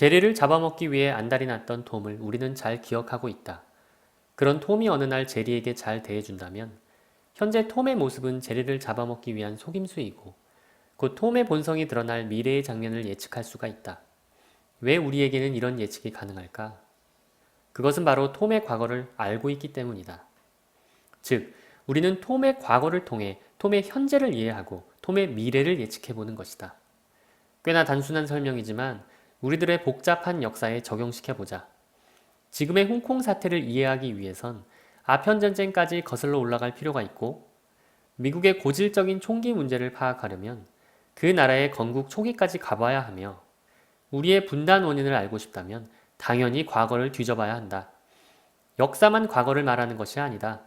제리를 잡아먹기 위해 안달이 났던 톰을 우리는 잘 기억하고 있다. 그런 톰이 어느 날 제리에게 잘 대해준다면 현재 톰의 모습은 제리를 잡아먹기 위한 속임수이고 곧 톰의 본성이 드러날 미래의 장면을 예측할 수가 있다. 왜 우리에게는 이런 예측이 가능할까? 그것은 바로 톰의 과거를 알고 있기 때문이다. 즉, 우리는 톰의 과거를 통해 톰의 현재를 이해하고 톰의 미래를 예측해보는 것이다. 꽤나 단순한 설명이지만 우리들의 복잡한 역사에 적용시켜보자. 지금의 홍콩 사태를 이해하기 위해선 아편전쟁까지 거슬러 올라갈 필요가 있고 미국의 고질적인 총기 문제를 파악하려면 그 나라의 건국 초기까지 가봐야 하며 우리의 분단 원인을 알고 싶다면 당연히 과거를 뒤져봐야 한다. 역사만 과거를 말하는 것이 아니다.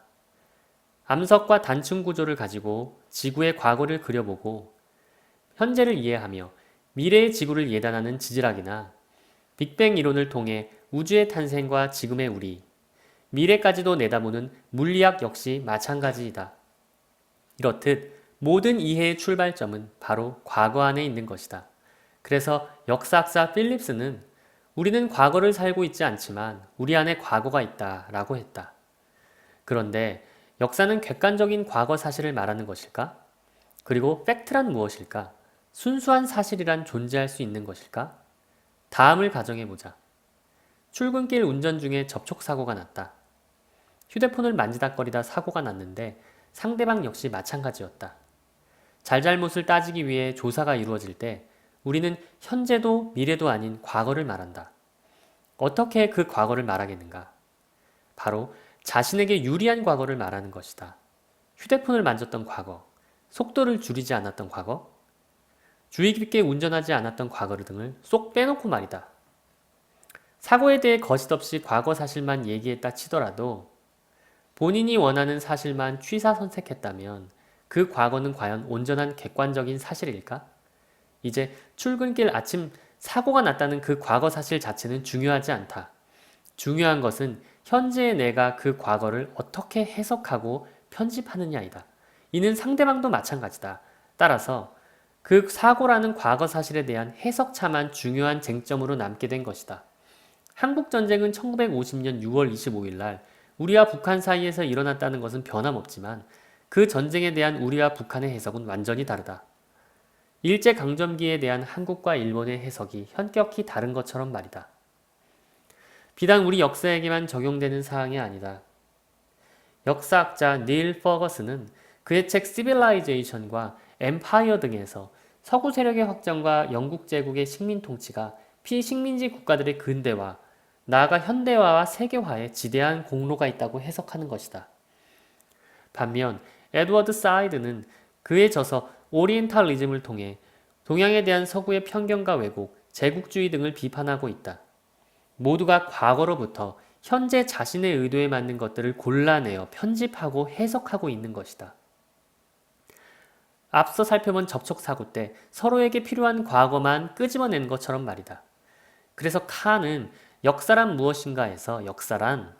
암석과 단층 구조를 가지고 지구의 과거를 그려보고 현재를 이해하며 미래의 지구를 예단하는 지질학이나 빅뱅 이론을 통해 우주의 탄생과 지금의 우리, 미래까지도 내다보는 물리학 역시 마찬가지이다. 이렇듯 모든 이해의 출발점은 바로 과거 안에 있는 것이다. 그래서 역사학자 필립스는 우리는 과거를 살고 있지 않지만 우리 안에 과거가 있다 라고 했다. 그런데 역사는 객관적인 과거 사실을 말하는 것일까? 그리고 팩트란 무엇일까? 순수한 사실이란 존재할 수 있는 것일까? 다음을 가정해보자. 출근길 운전 중에 접촉사고가 났다. 휴대폰을 만지작거리다 사고가 났는데 상대방 역시 마찬가지였다. 잘잘못을 따지기 위해 조사가 이루어질 때 우리는 현재도 미래도 아닌 과거를 말한다. 어떻게 그 과거를 말하겠는가? 바로 자신에게 유리한 과거를 말하는 것이다. 휴대폰을 만졌던 과거, 속도를 줄이지 않았던 과거, 주의 깊게 운전하지 않았던 과거 등을 쏙 빼놓고 말이다. 사고에 대해 거짓없이 과거 사실만 얘기했다 치더라도 본인이 원하는 사실만 취사선택했다면 그 과거는 과연 온전한 객관적인 사실일까? 이제 출근길 아침 사고가 났다는 그 과거 사실 자체는 중요하지 않다. 중요한 것은 현재의 내가 그 과거를 어떻게 해석하고 편집하느냐이다. 이는 상대방도 마찬가지다. 따라서 그 사고라는 과거 사실에 대한 해석차만 중요한 쟁점으로 남게 된 것이다. 한국전쟁은 1950년 6월 25일 날 우리와 북한 사이에서 일어났다는 것은 변함없지만 그 전쟁에 대한 우리와 북한의 해석은 완전히 다르다. 일제강점기에 대한 한국과 일본의 해석이 현격히 다른 것처럼 말이다. 비단 우리 역사에게만 적용되는 사항이 아니다. 역사학자 닐 퍼거슨은 그의 책 시빌라이제이션과 엠파이어 등에서 서구 세력의 확장과 영국 제국의 식민 통치가 피식민지 국가들의 근대화, 나아가 현대화와 세계화에 지대한 공로가 있다고 해석하는 것이다. 반면 에드워드 사이드는 그의 저서 오리엔탈리즘을 통해 동양에 대한 서구의 편견과 왜곡, 제국주의 등을 비판하고 있다. 모두가 과거로부터 현재 자신의 의도에 맞는 것들을 골라내어 편집하고 해석하고 있는 것이다. 앞서 살펴본 접촉사고 때 서로에게 필요한 과거만 끄집어낸 것처럼 말이다. 그래서 칸은 역사란 무엇인가에서 역사란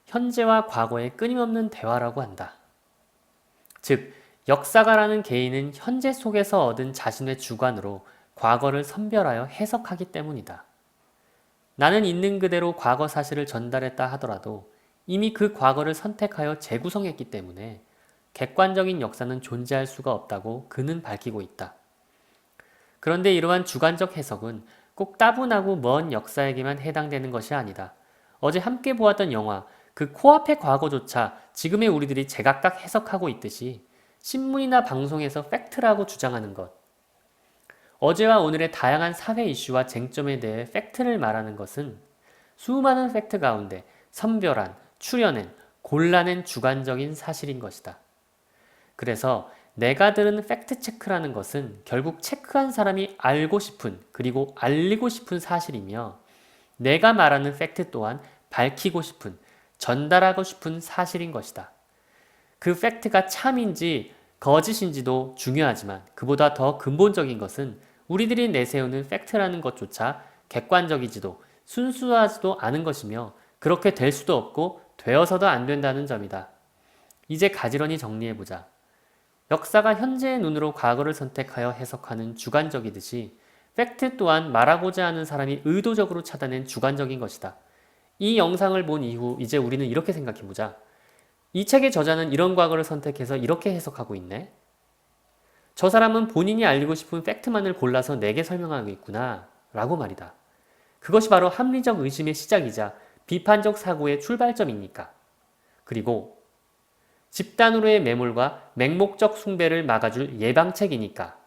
현재와 과거의 끊임없는 대화라고 한다. 즉, 역사가라는 개인은 현재 속에서 얻은 자신의 주관으로 과거를 선별하여 해석하기 때문이다. 나는 있는 그대로 과거 사실을 전달했다 하더라도 이미 그 과거를 선택하여 재구성했기 때문에 객관적인 역사는 존재할 수가 없다고 그는 밝히고 있다. 그런데 이러한 주관적 해석은 꼭 따분하고 먼 역사에게만 해당되는 것이 아니다. 어제 함께 보았던 영화, 그 코앞의 과거조차 지금의 우리들이 제각각 해석하고 있듯이 신문이나 방송에서 팩트라고 주장하는 것. 어제와 오늘의 다양한 사회 이슈와 쟁점에 대해 팩트를 말하는 것은 수많은 팩트 가운데 선별한, 추려낸, 골라낸 주관적인 사실인 것이다. 그래서 내가 들은 팩트체크라는 것은 결국 체크한 사람이 알고 싶은 그리고 알리고 싶은 사실이며 내가 말하는 팩트 또한 밝히고 싶은, 전달하고 싶은 사실인 것이다. 그 팩트가 참인지 거짓인지도 중요하지만 그보다 더 근본적인 것은 우리들이 내세우는 팩트라는 것조차 객관적이지도 순수하지도 않은 것이며 그렇게 될 수도 없고 되어서도 안 된다는 점이다. 이제 가지런히 정리해보자. 역사가 현재의 눈으로 과거를 선택하여 해석하는 주관적이듯이 팩트 또한 말하고자 하는 사람이 의도적으로 찾아낸 주관적인 것이다. 이 영상을 본 이후 이제 우리는 이렇게 생각해보자. 이 책의 저자는 이런 과거를 선택해서 이렇게 해석하고 있네. 저 사람은 본인이 알리고 싶은 팩트만을 골라서 내게 설명하고 있구나 라고 말이다. 그것이 바로 합리적 의심의 시작이자 비판적 사고의 출발점이니까. 그리고 집단으로의 매몰과 맹목적 숭배를 막아줄 예방책이니까.